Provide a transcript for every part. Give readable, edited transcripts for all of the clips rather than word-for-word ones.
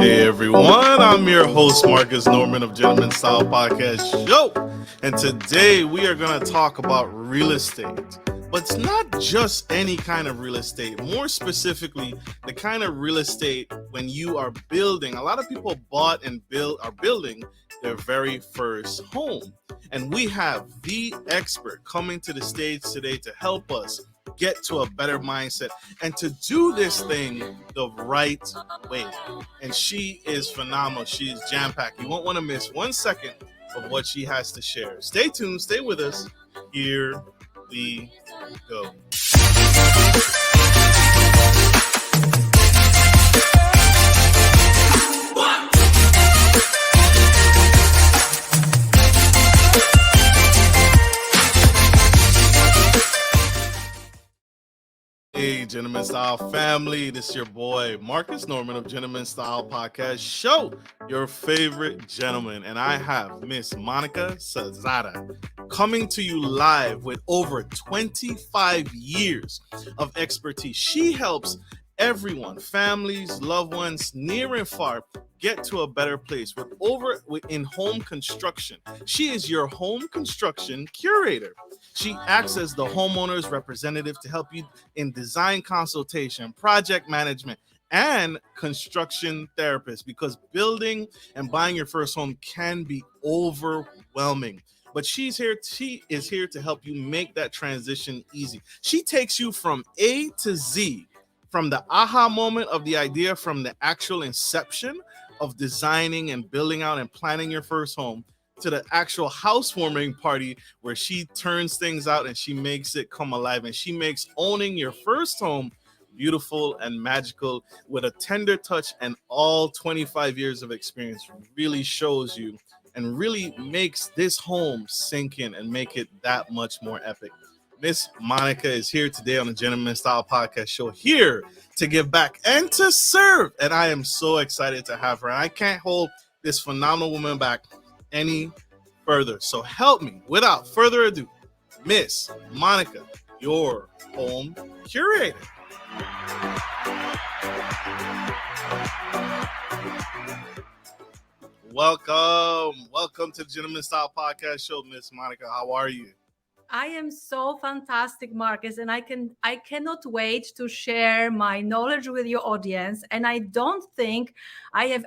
Hey everyone, I'm your host Marcus Norman of Gentleman Style Podcast Show. And today we are going to talk about real estate. But it's not just any kind of real estate. More specifically, the kind of real estate when you are building. A lot of people bought and are building their very first home. And we have the expert coming to the stage today to help us get to a better mindset and to do this thing the right way. And she is phenomenal. She is jam-packed. You won't want to miss 1 second of what she has to share. Stay tuned. Stay with us. Here we go. Hey, Gentleman Style family, this is your boy Marcus Norman of Gentleman Style Podcast Show, your favorite gentleman, and I have Miss Monika Zasada coming to you live with over 25 years of expertise. She helps everyone, families, loved ones, near and far, get to a better place in home construction. She is your home construction curator. She acts as the homeowner's representative to help you in design consultation, project management, and construction therapist, because building and buying your first home can be overwhelming. But she is here to help you make that transition easy. She takes you from A to Z, from the aha moment of the idea, from the actual inception of designing and building out and planning your first home, to the actual housewarming party where she turns things out and she makes it come alive, and she makes owning your first home beautiful and magical with a tender touch. And all 25 years of experience really shows you and really makes this home sink in and make it that much more epic. Miss Monika is here today on the Gentleman Style Podcast Show, here to give back and to serve. And I am so excited to have her. And I can't hold this phenomenal woman back any further. So help me, without further ado, Miss Monika, your home curator. Welcome to the Gentleman Style Podcast Show, Miss Monika. How are you? I am so fantastic, Marcus, and I cannot wait to share my knowledge with your audience. And I don't think I have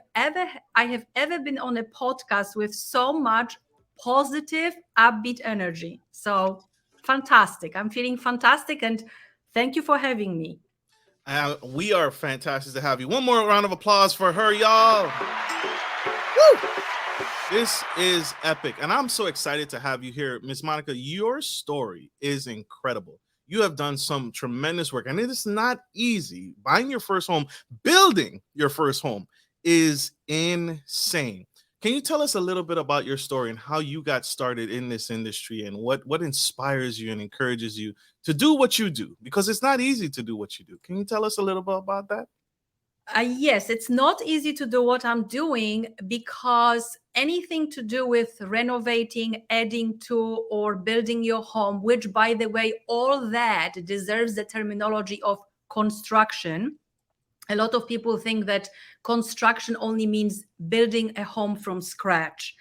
ever been on a podcast with so much positive, upbeat energy. So fantastic. I'm feeling fantastic, and thank you for having me. We are fantastic to have you. One more round of applause for her, y'all. Woo! This is epic, and I'm so excited to have you here, Miss Monika. Your story is incredible. You have done some tremendous work, and it is not easy. Buying your first home, building your first home is insane. Can you tell us a little bit about your story and how you got started in this industry, and what inspires you and encourages you to do what you do? Because it's not easy to do what you do. Can you tell us a little bit about that? Yes, it's not easy to do what I'm doing, because anything to do with renovating, adding to, or building your home, which, by the way, all that deserves the terminology of construction. A lot of people think that construction only means building a home from scratch.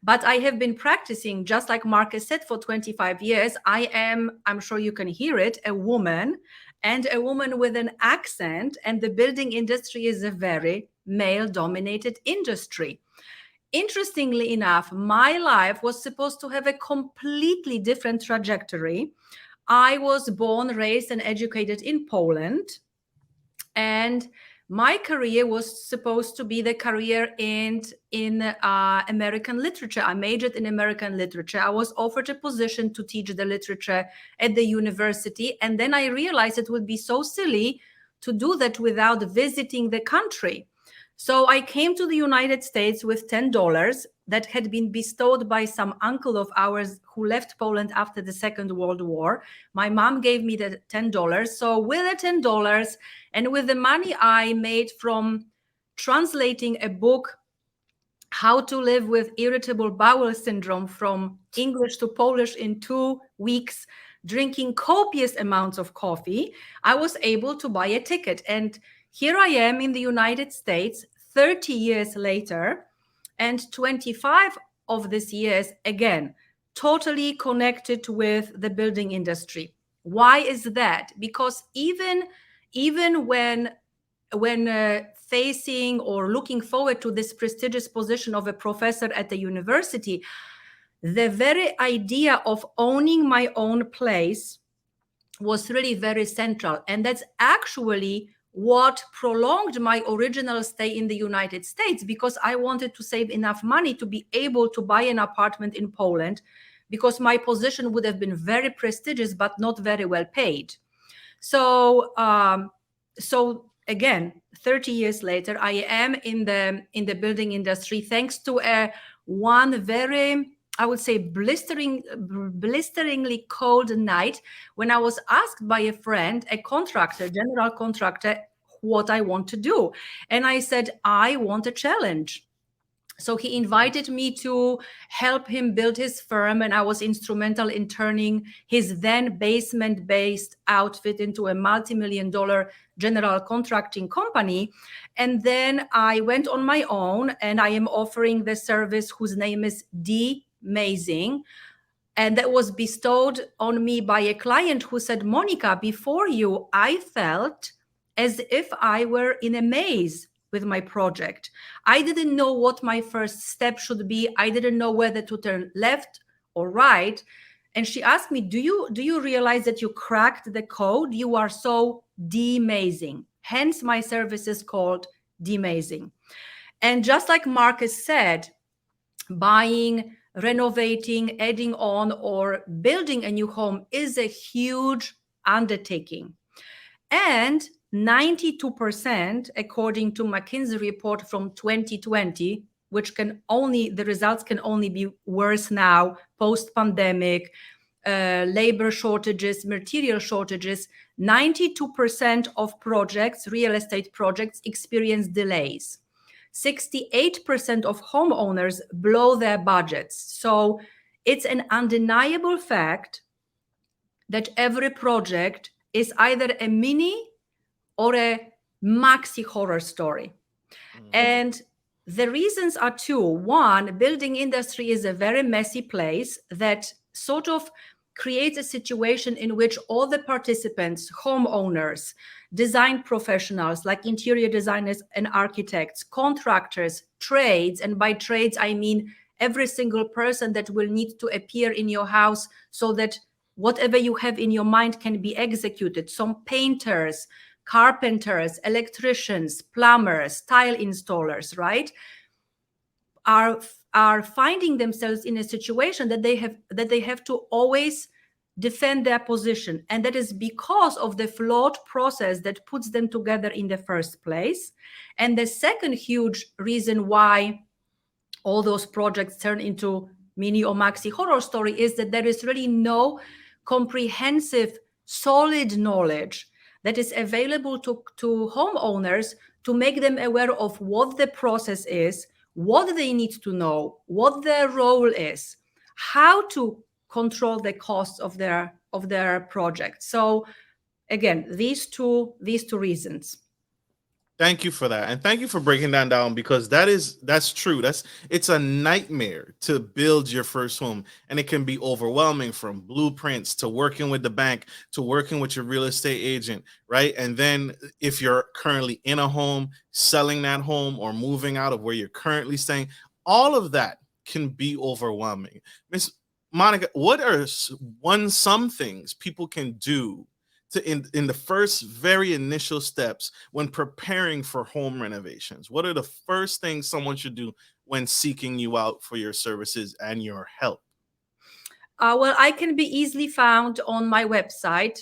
But I have been practicing, just like Marcus said, for 25 years. I'm sure you can hear it, a woman, and a woman with an accent. And the building industry is a very male-dominated industry. Interestingly enough, my life was supposed to have a completely different trajectory. I was born, raised, and educated in Poland. And my career was supposed to be the career in American literature. I majored in American literature. I was offered a position to teach the literature at the university. And then I realized it would be so silly to do that without visiting the country. So I came to the United States with $10 that had been bestowed by some uncle of ours who left Poland after the Second World War. My mom gave me the $10. So with the $10 and with the money I made from translating a book, How to Live with Irritable Bowel Syndrome, from English to Polish in 2 weeks, drinking copious amounts of coffee, I was able to buy a ticket. And here I am in the United States, 30 years later, and 25 of these years, again, totally connected with the building industry. Why is that? Because even when facing or looking forward to this prestigious position of a professor at the university, the very idea of owning my own place was really very central. And that's actually what prolonged my original stay in the United States, because I wanted to save enough money to be able to buy an apartment in Poland, because my position would have been very prestigious but not very well paid. So again, 30 years later, I am in the building industry thanks to one very, I would say, blisteringly cold night when I was asked by a friend, a contractor, general contractor, what I want to do. And I said, I want a challenge. So he invited me to help him build his firm, and I was instrumental in turning his then basement-based outfit into a multi-million-dollar general contracting company. And then I went on my own, and I am offering the service whose name is D-Mazing. And that was bestowed on me by a client who said, Monika, before you, I felt as if I were in a maze with my project. I didn't know what my first step should be. I didn't know whether to turn left or right. And she asked me, do you realize that you cracked the code? You are so D-Mazing. Hence my service is called D-Mazing. And just like Marcus said, buying, renovating, adding on, or building a new home is a huge undertaking. And 92%, according to McKinsey report from 2020, which the results can only be worse now, post-pandemic, labor shortages, material shortages, 92% of projects, real estate projects, experience delays. 68% of homeowners blow their budgets. So it's an undeniable fact that every project is either a mini or a maxi horror story. And the reasons are two. One, building industry is a very messy place that sort of creates a situation in which all the participants, homeowners, design professionals like interior designers and architects, contractors, trades, and by trades I mean every single person that will need to appear in your house so that whatever you have in your mind can be executed. Some painters, carpenters, electricians, plumbers, tile installers, right, are finding themselves in a situation that they have to always defend their position. And that is because of the flawed process that puts them together in the first place. And the second huge reason why all those projects turn into mini or maxi horror story is that there is really no comprehensive, solid knowledge that is available to homeowners to make them aware of what the process is, what they need to know, what their role is, how to control the costs of their project. So again, these two reasons. Thank you for that. And thank you for breaking that down, because that's true. It's a nightmare to build your first home, and it can be overwhelming, from blueprints to working with the bank to working with your real estate agent, right? And then if you're currently in a home, selling that home or moving out of where you're currently staying, all of that can be overwhelming. Miss Monika, what are some things people can do to in the first very initial steps when preparing for home renovations? What are the first things someone should do when seeking you out for your services and your help? Well, I can be easily found on my website,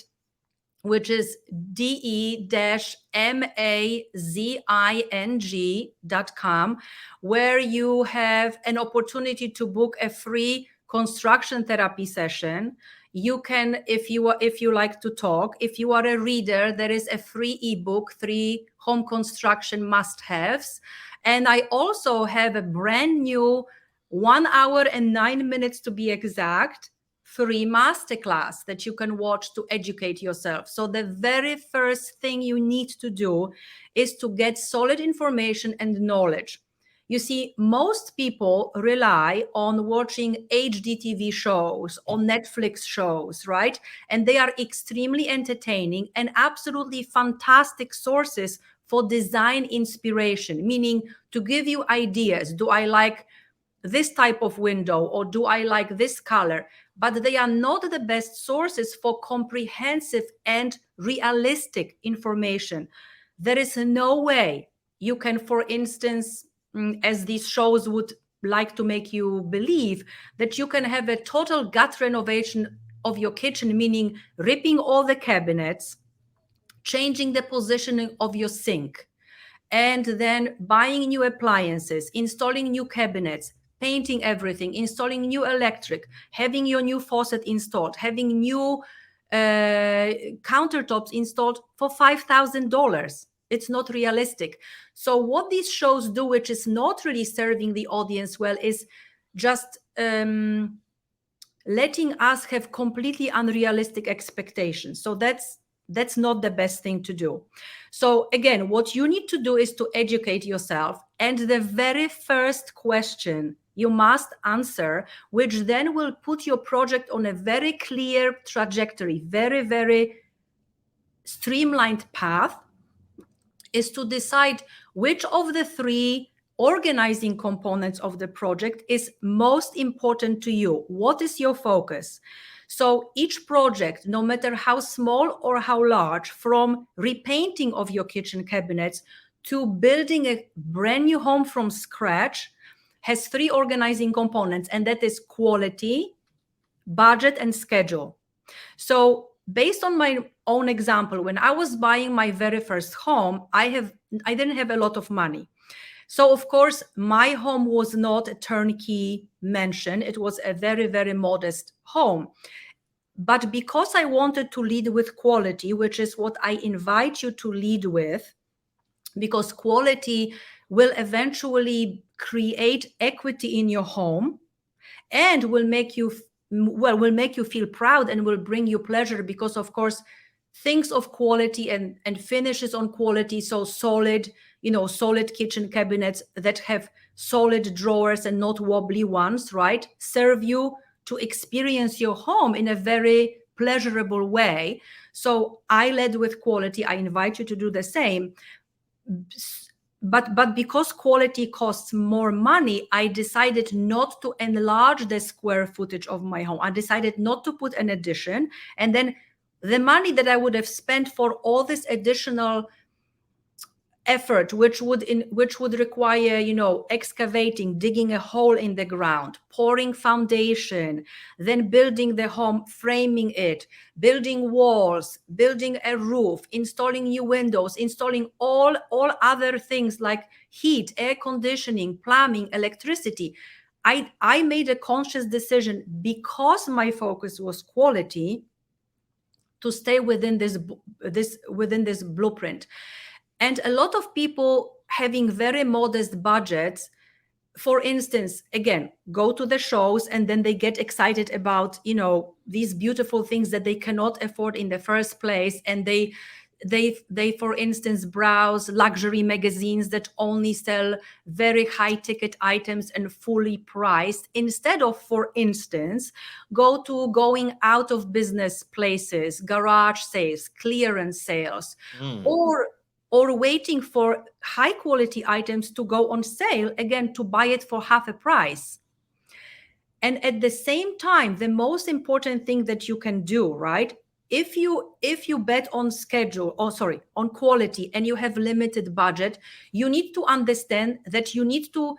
which is de-mazing.com, where you have an opportunity to book a free construction therapy session. You can, if you like to talk, if you are a reader, there is a free ebook, 3 home construction must-haves. And I also have a brand new 1 hour and 9 minutes, to be exact, free masterclass that you can watch to educate yourself. So the very first thing you need to do is to get solid information and knowledge. You see, most people rely on watching HDTV shows or Netflix shows, right? And they are extremely entertaining and absolutely fantastic sources for design inspiration, meaning to give you ideas. Do I like this type of window or do I like this color? But they are not the best sources for comprehensive and realistic information. There is no way you can, for instance, as these shows would like to make you believe, that you can have a total gut renovation of your kitchen, meaning ripping all the cabinets, changing the positioning of your sink, and then buying new appliances, installing new cabinets, painting everything, installing new electric, having your new faucet installed, having new countertops installed for $5,000. It's not realistic. So what these shows do, which is not really serving the audience well, is just letting us have completely unrealistic expectations. So that's not the best thing to do. So again, what you need to do is to educate yourself. And the very first question you must answer, which then will put your project on a very clear trajectory, very, very streamlined path, is to decide which of the three organizing components of the project is most important to you. What is your focus? So each project, no matter how small or how large, from repainting of your kitchen cabinets to building a brand new home from scratch, has three organizing components, and that is quality, budget, and schedule. So based on my own example, when I was buying my very first home, I didn't have a lot of money. So of course, my home was not a turnkey mansion. It was a very, very modest home. But because I wanted to lead with quality, which is what I invite you to lead with, because quality will eventually create equity in your home and will make you feel proud and will bring you pleasure, because of course things of quality and finishes on quality, so solid, solid kitchen cabinets that have solid drawers and not wobbly ones, right, serve you to experience your home in a very pleasurable way. So I led with quality. I invite you to do the same. But because quality costs more money, I decided not to enlarge the square footage of my home. I decided not to put an addition. And then the money that I would have spent for all this additional effort, which would require, excavating, digging a hole in the ground, pouring foundation, then building the home, framing it, building walls, building a roof, installing new windows, installing all other things like heat, air conditioning, plumbing, electricity. I made a conscious decision, because my focus was quality, to stay within this blueprint. And a lot of people having very modest budgets, for instance, again, go to the shows and then they get excited about, these beautiful things that they cannot afford in the first place. And they, for instance, browse luxury magazines that only sell very high ticket items and fully priced, instead of, for instance, going out of business places, garage sales, clearance sales, or waiting for high quality items to go on sale, again, to buy it for half a price. And at the same time, the most important thing that you can do, right? If you bet on on quality, and you have limited budget, you need to understand that you need to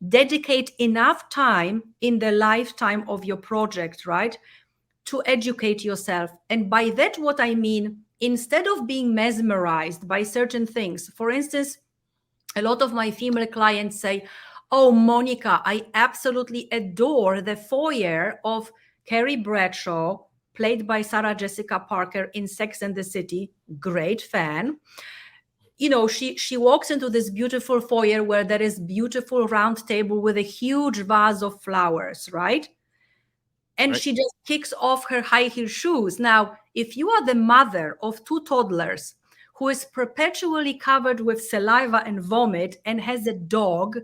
dedicate enough time in the lifetime of your project, right, to educate yourself. And by that, what I mean, instead of being mesmerized by certain things, for instance, a lot of my female clients say, "Oh, Monika, I absolutely adore the foyer of Carrie Bradshaw, played by Sarah Jessica Parker in Sex and the City. Great fan. She walks into this beautiful foyer where there is beautiful round table with a huge vase of flowers, right? and Right. she just kicks off her high heel shoes. Now, if you are the mother of two toddlers who is perpetually covered with saliva and vomit and has a dog,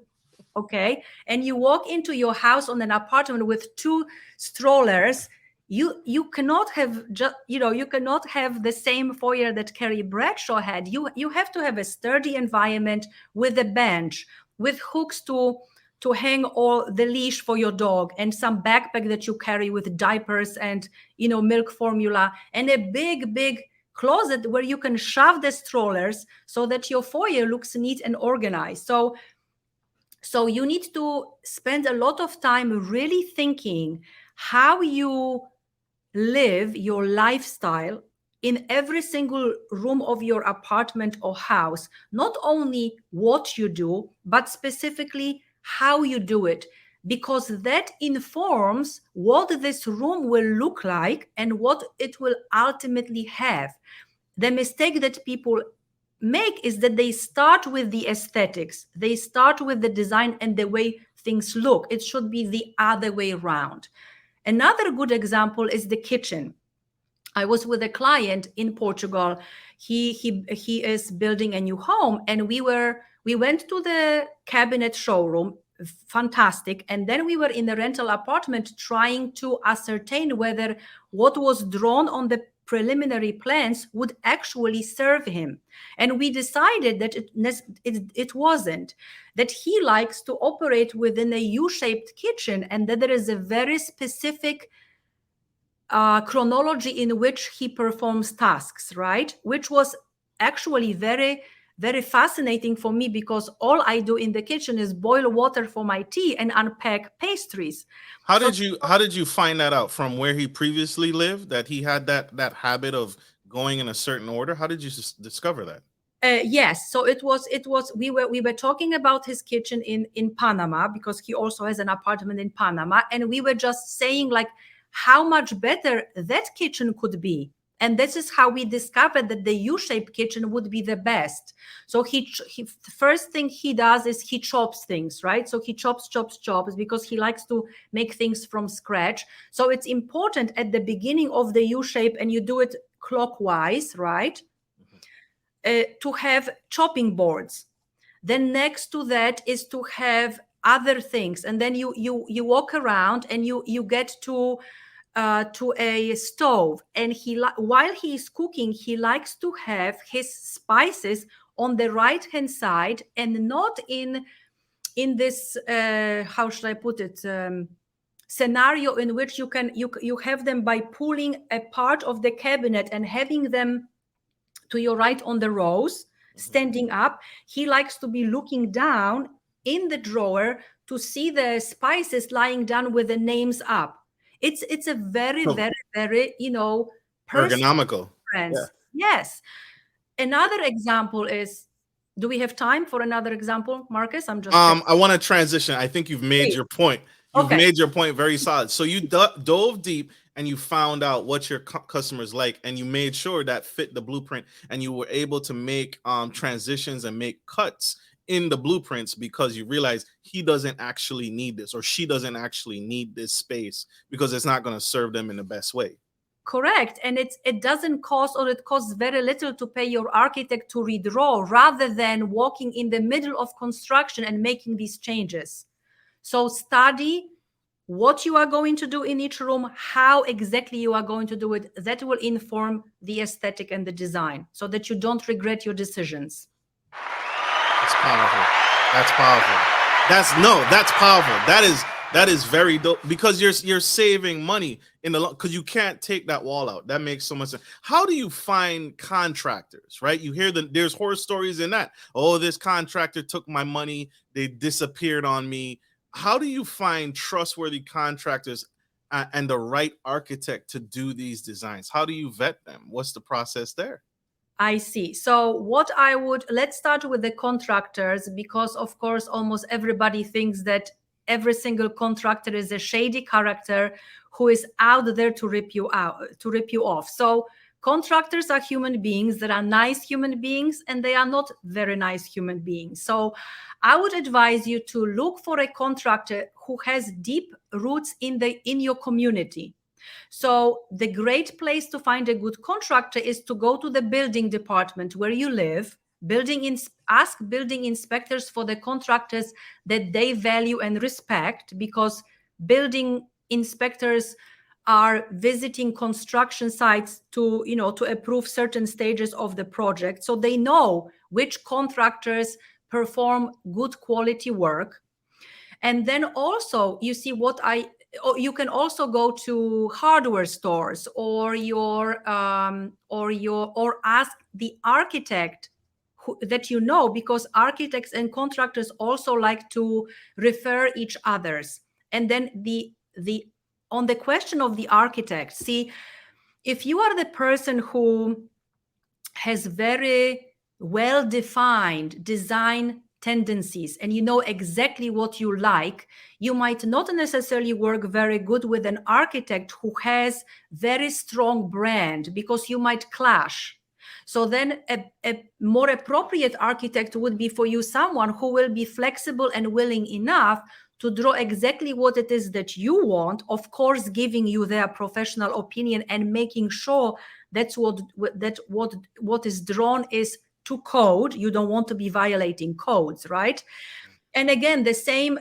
okay, and you walk into your house on an apartment with two strollers, you cannot have just, you cannot have the same foyer that Carrie Bradshaw had. You have to have a sturdy environment with a bench, with hooks to hang all the leash for your dog, and some backpack that you carry with diapers and milk formula, and a big closet where you can shove the strollers so that your foyer looks neat and organized. So you need to spend a lot of time really thinking how you live your lifestyle in every single room of your apartment or house. Not only what you do, but specifically how you do it, because that informs what this room will look like and what it will ultimately have. The mistake that people make is that they start with the aesthetics, they start with the design and the way things look. It should be the other way around. Another good example is the kitchen. I was with a client in Portugal. He is building a new home, and we went to the cabinet showroom. Fantastic. And then we were in a rental apartment trying to ascertain whether what was drawn on the preliminary plans would actually serve him. And we decided that it wasn't, that he likes to operate within a U-shaped kitchen, and that there is a very specific chronology in which he performs tasks, right? Which was actually very, very fascinating for me, because all I do in the kitchen is boil water for my tea and unpack pastries. How did you find that out? From where he previously lived, that he had that habit of going in a certain order? How did you discover that? Yes, so it was we were talking about his kitchen in Panama, because he also has an apartment in Panama, and we were just saying like how much better that kitchen could be. And this is how we discovered that the U-shaped kitchen would be the best. So the first thing he does is he chops things, right? So he chops because he likes to make things from scratch. So it's important at the beginning of the U-shape, and you do it clockwise, right? To have chopping boards. Then next to that is to have other things, and then you walk around and you get to a stove, and while he is cooking, he likes to have his spices on the right hand side, and not in this how should I put it, scenario in which you have them by pulling a part of the cabinet and having them to your right on the rows, standing up. He likes to be looking down in the drawer to see the spices lying down with the names up. It's a very, So very, very, personal ergonomical. Yeah. preference. Yes. Another example is, do we have time for another example, Marcus? I'm just checking. I want to transition. I think you've made Great. your point. You've Okay. made your point very solid. So you dove deep and you found out what your customers like, and you made sure that fit the blueprint, and you were able to make transitions and make cuts in the blueprints, because you realize he doesn't actually need this, or she doesn't actually need this space, because it's not going to serve them in the best way. Correct. And it doesn't cost, or it costs very little to pay your architect to redraw, rather than walking in the middle of construction and making these changes. So study what you are going to do in each room, how exactly you are going to do it. That will inform the aesthetic and the design, so that you don't regret your decisions. That's powerful. That's powerful. That's powerful. That is very dope, because you're saving money in the because you can't take that wall out. That makes so much sense. How do you find contractors, right? You hear there's horror stories in that. Oh, this contractor took my money, they disappeared on me. How do you find trustworthy contractors and the right architect to do these designs? How do you vet them? What's the process there? I see. So let's start with the contractors, because of course, almost everybody thinks that every single contractor is a shady character who is out there to rip you off. So Contractors are human beings that are nice human beings, and they are not very nice human beings. So I would advise you to look for a contractor who has deep roots in your community. So the great place to find a good contractor is to go to the building department where you live, ask building inspectors for the contractors that they value and respect, because building inspectors are visiting construction sites to approve certain stages of the project. So they know which contractors perform good quality work. And then also you see you can also go to hardware stores or ask the architect that because architects and contractors also like to refer each others. And then the on the question of the architect, see, if you are the person who has very well defined design tendencies and you know exactly what you like, you might not necessarily work very good with an architect who has very strong brand, because you might clash. So then a more appropriate architect would be for you someone who will be flexible and willing enough to draw exactly what it is that you want, of course giving you their professional opinion and making sure that's what is drawn is to code. You don't want to be violating codes, right? And again, the same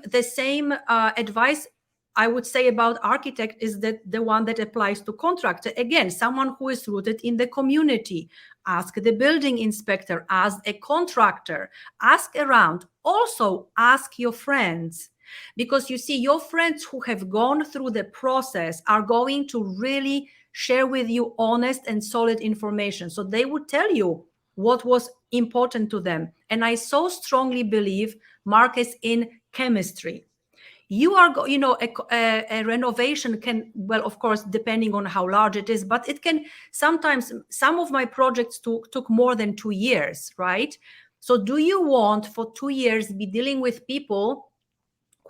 advice I would say about architect is that the one that applies to contractor. Again, someone who is rooted in the community. Ask the building inspector, ask a contractor, ask around. Also ask your friends, because you see, your friends who have gone through the process are going to really share with you honest and solid information. So they would tell you what was important to them. And I so strongly believe, Marcus, in chemistry. You are a renovation can, well, of course, depending on how large it is, but it can sometimes, some of my projects took more than 2 years, right? So do you want for 2 years be dealing with people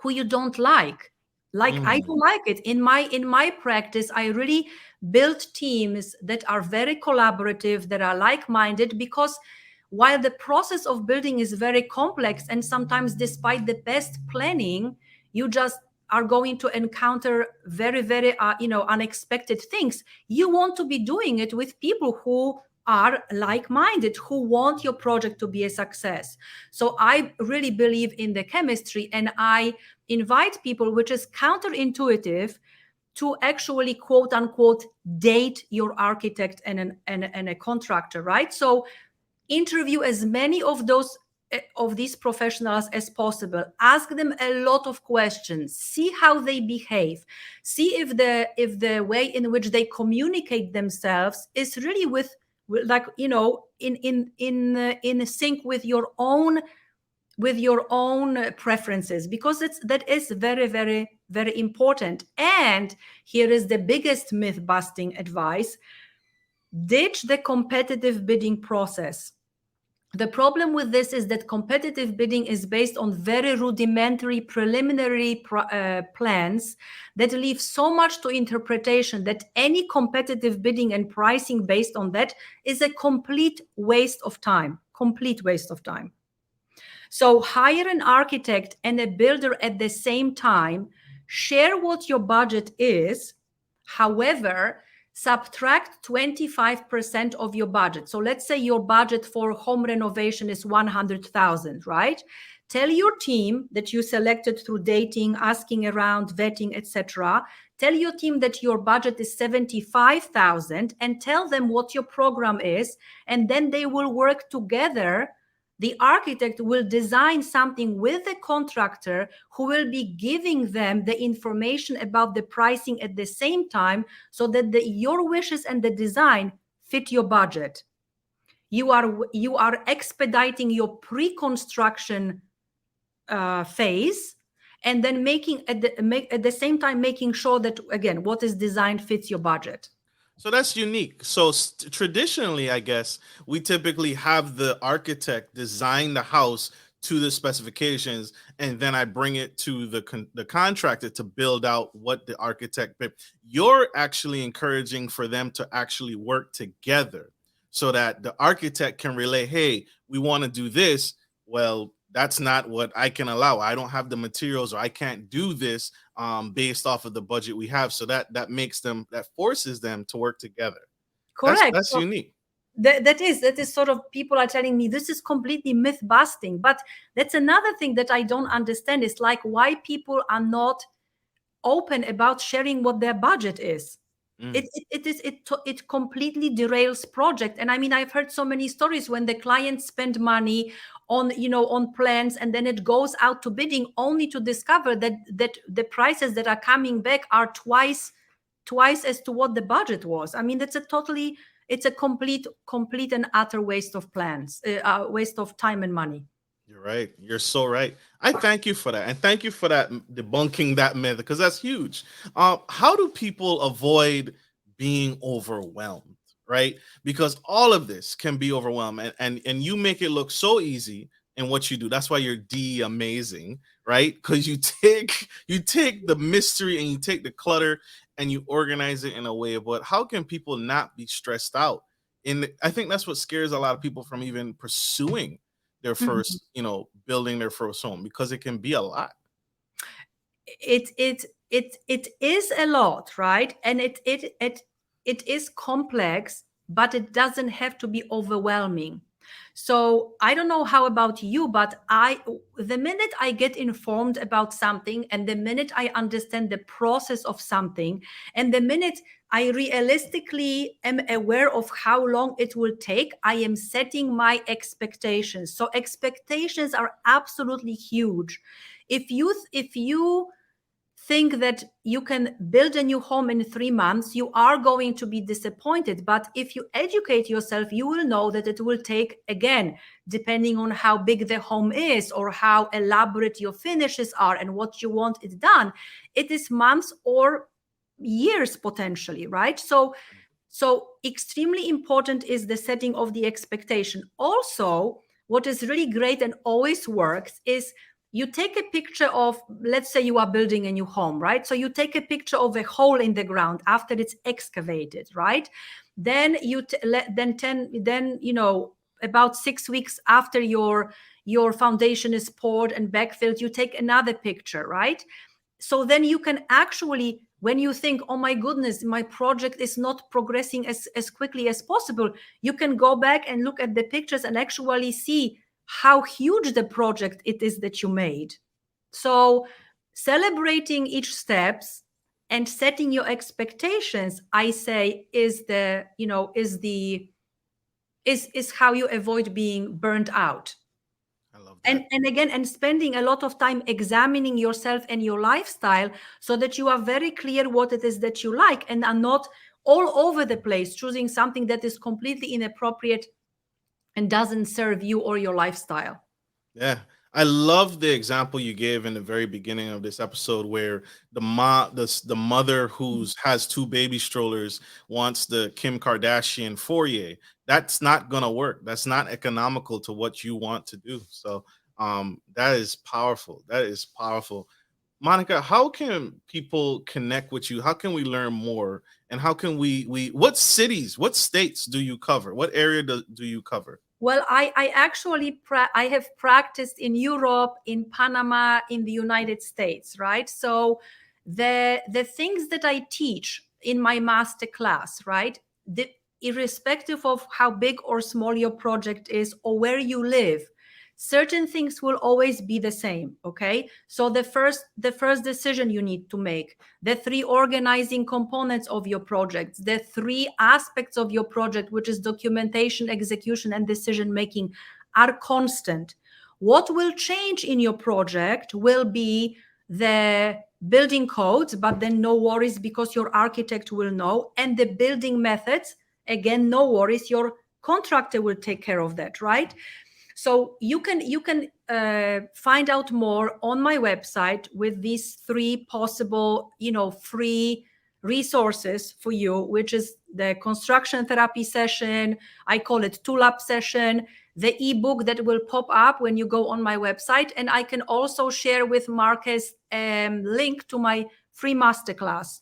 who you don't like? I don't like it. In my practice, I really build teams that are very collaborative, that are like-minded, because while the process of building is very complex, and sometimes despite the best planning, you just are going to encounter very, very unexpected things. You want to be doing it with people who are like-minded, who want your project to be a success. So I really believe in the chemistry, and I invite people, which is counterintuitive, to actually quote unquote date your architect and a contractor, right? So interview as many of these professionals as possible. Ask them a lot of questions. See how they behave. See if the way in which they communicate themselves is really in sync with your own preferences, because that is very, very, very important. And here is the biggest myth busting advice: ditch the competitive bidding process. The problem with this is that competitive bidding is based on very rudimentary preliminary plans that leave so much to interpretation that any competitive bidding and pricing based on that is a complete waste of time. So hire an architect and a builder at the same time. Share what your budget is. However, subtract 25% of your budget. So let's say your budget for home renovation is 100,000, right? Tell your team that you selected through dating, asking around, vetting, etc. Tell your team that your budget is 75,000 and tell them what your program is, and then they will work together. The architect will design something with the contractor, who will be giving them the information about the pricing at the same time, so that your wishes and the design fit your budget. You are expediting your pre-construction phase, and then at the same time making sure that, again, what is designed fits your budget. So that's unique. So traditionally, I guess we typically have the architect design the house to the specifications, and then I bring it to the contractor to build out what the architect picked. You're actually encouraging for them to actually work together so that the architect can relay, hey, we want to do this. Well, that's not what I can allow. I don't have the materials, or I can't do this based off of the budget we have. So that forces them to work together. Correct. That's So unique. that is sort of, people are telling me this is completely myth busting, but that's another thing that I don't understand, is like why people are not open about sharing what their budget is. Mm, It completely derails project. And I mean, I've heard so many stories when the clients spend money on, on plans, and then it goes out to bidding, only to discover that the prices that are coming back are twice as to what the budget was. I mean, it's a complete and utter waste of plans, waste of time and money. you're right. You're so right. I thank you for that, and thank you for that debunking that myth, because that's huge. How do people avoid being overwhelmed? Right, because all of this can be overwhelming, and you make it look so easy in what you do. That's why you're amazing, right? Because you take the mystery and you take the clutter and you organize it in a way. But how can people not be stressed out? I think that's what scares a lot of people from even pursuing their Mhm. first, building their first home, because it can be a lot. It is a lot, right? And it is complex, but it doesn't have to be overwhelming. So I don't know how about you, but the minute I get informed about something, and the minute I understand the process of something, and the minute I realistically am aware of how long it will take, I am setting my expectations. So expectations are absolutely huge. If you think that you can build a new home in 3 months, you are going to be disappointed. But if you educate yourself, you will know that it will take, again, depending on how big the home is or how elaborate your finishes are and what you want it done, it is months or years potentially, right? So extremely important is the setting of the expectation. Also, what is really great and always works is you take a picture of, let's say you are building a new home, right? So you take a picture of a hole in the ground after it's excavated, right? Then about 6 weeks after your foundation is poured and backfilled, you take another picture, right? So then you can actually, when you think, oh my goodness, my project is not progressing as quickly as possible, you can go back and look at the pictures and actually see how huge the project it is that you made. So celebrating each steps and setting your expectations, I say, is how you avoid being burnt out. I love that. And again, and spending a lot of time examining yourself and your lifestyle, so that you are very clear what it is that you like, and are not all over the place choosing something that is completely inappropriate and doesn't serve you or your lifestyle. Yeah. I love the example you gave in the very beginning of this episode, where the mother who's has two baby strollers wants the Kim Kardashian foyer. That's not gonna work. That's not economical to what you want to do. So that is powerful. That is powerful. Monica, how can people connect with you? How can we learn more? And how can we what cities, what states do you cover? What area do you cover? Well, I actually I have practiced in Europe, in Panama, in the United States, right? So the things that I teach in my master class, right? Irrespective of how big or small your project is or where you live, certain things will always be the same. Okay, so the first decision you need to make, the three organizing components of your project, the three aspects of your project, which is documentation, execution, and decision making, are constant. What will change in your project will be the building codes, but then no worries, because your architect will know, and the building methods, again, no worries, your contractor will take care of that, right? So you can find out more on my website with these three possible, free resources for you, which is the construction therapy session. I call it tool up session. the ebook that will pop up when you go on my website. And I can also share with Marcus link to my free masterclass.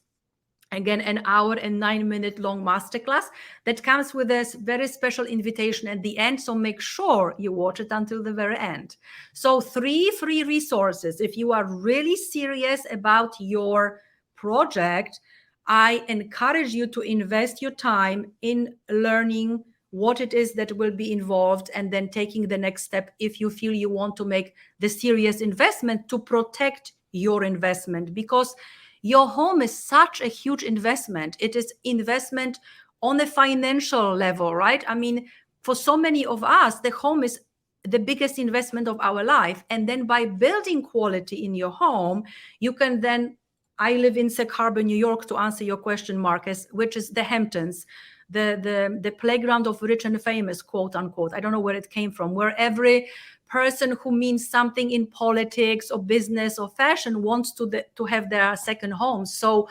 Again, an hour and 9 minute long masterclass that comes with a very special invitation at the end. So make sure you watch it until the very end. So 3 free resources. If you are really serious about your project, I encourage you to invest your time in learning what it is that will be involved and then taking the next step if you feel you want to make the serious investment to protect your investment, because your home is such a huge investment. It is investment on a financial level, right? I mean, for so many of us, the home is the biggest investment of our life. And then by building quality in your home, you can then, I live in Sag Harbor, New York, to answer your question, Marcus, which is the Hamptons, the playground of rich and famous, quote unquote. I don't know where it came from, where every person who means something in politics or business or fashion wants to have their second home. So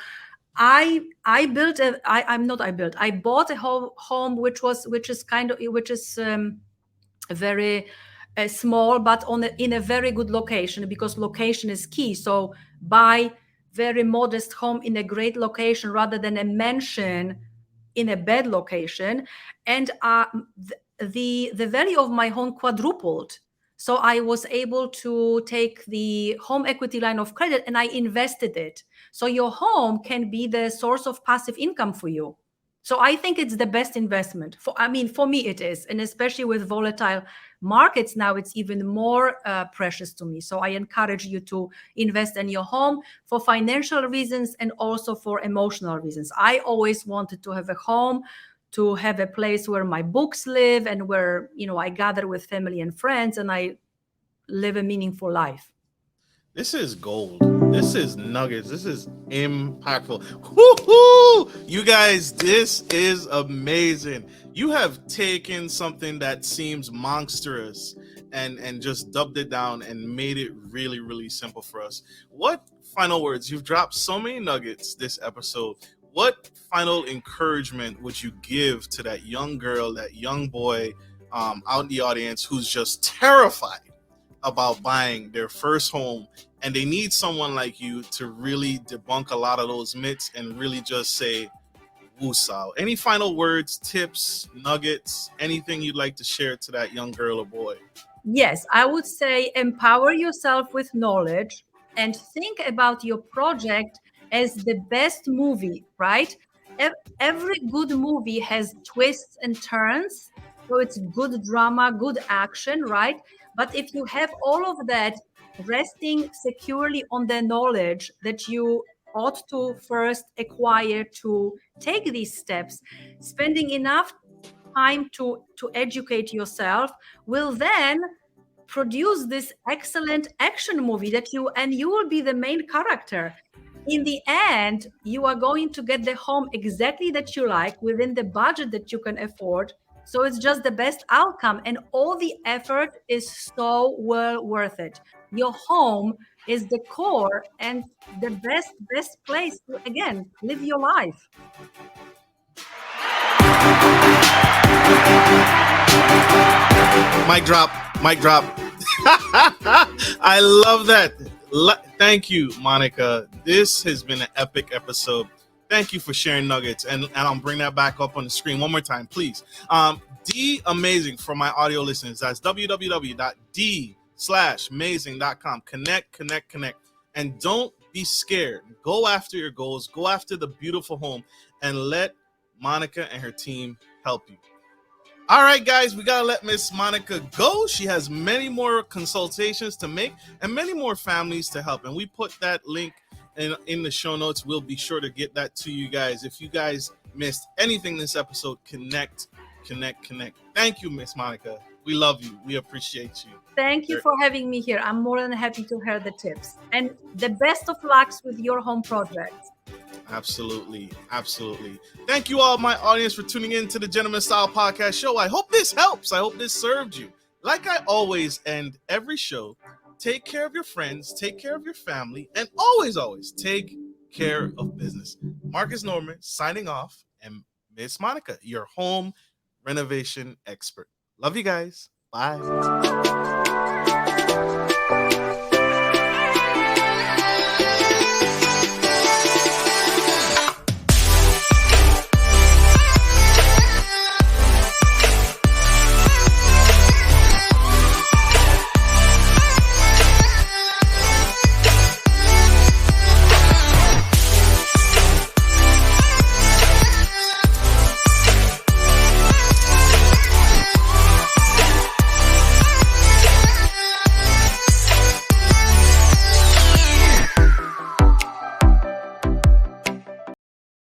I bought a home which is very small, but in a very good location, because location is key. So buy very modest home in a great location rather than a mansion in a bad location. And the value of my home quadrupled. So I was able to take the home equity line of credit and I invested it. So your home can be the source of passive income for you. So I think it's the best investment. For me it is, and especially with volatile markets now, it's even more precious to me. So I encourage you to invest in your home for financial reasons and also for emotional reasons. I always wanted to have a home, to have a place where my books live and where, I gather with family and friends and I live a meaningful life. This is gold. This is nuggets. This is impactful. Woo-hoo! You guys, this is amazing. You have taken something that seems monstrous and just dubbed it down and made it really, really simple for us. What final words? You've dropped so many nuggets this episode. What final encouragement would you give to that young girl, that young boy out in the audience who's just terrified about buying their first home, and they need someone like you to really debunk a lot of those myths and really just say woosah? Any final words, tips, nuggets, anything you'd like to share to that young girl or boy? Yes, I would say empower yourself with knowledge and think about your project as the best movie, right? Every good movie has twists and turns. So it's good drama, good action, right? But if you have all of that resting securely on the knowledge that you ought to first acquire to take these steps, spending enough time to educate yourself will then produce this excellent action movie that you will be the main character. In the end, you are going to get the home exactly that you like within the budget that you can afford. So it's just the best outcome, and all the effort is so well worth it. Your home is the core and the best place to, again, live your life. Mic drop. Mic drop. I love that. Thank you, Monika. This has been an epic episode. Thank you for sharing nuggets. And I'll bring that back up on the screen one more time, please. D Amazing for my audio listeners. That's www.d/amazing.com. Connect. And don't be scared. Go after your goals. Go after the beautiful home and let Monika and her team help you. All right, guys, we got to let Miss Monika go. She has many more consultations to make and many more families to help. And we put that link in the show notes. We'll be sure to get that to you guys. If you guys missed anything this episode, connect. Thank you, Miss Monika. We love you. We appreciate you. Thank you for having me here. I'm more than happy to hear the tips. And the best of lucks with your home projects. Absolutely. Thank you all, my audience, for tuning in to the Gentleman Style Podcast Show. I hope this helps. I hope this served you. Like I always end every show, take care of your friends, take care of your family, and always take care of business. Marcus Norman signing off, and Miss Monika, your home renovation expert. Love you guys. Bye. Bye.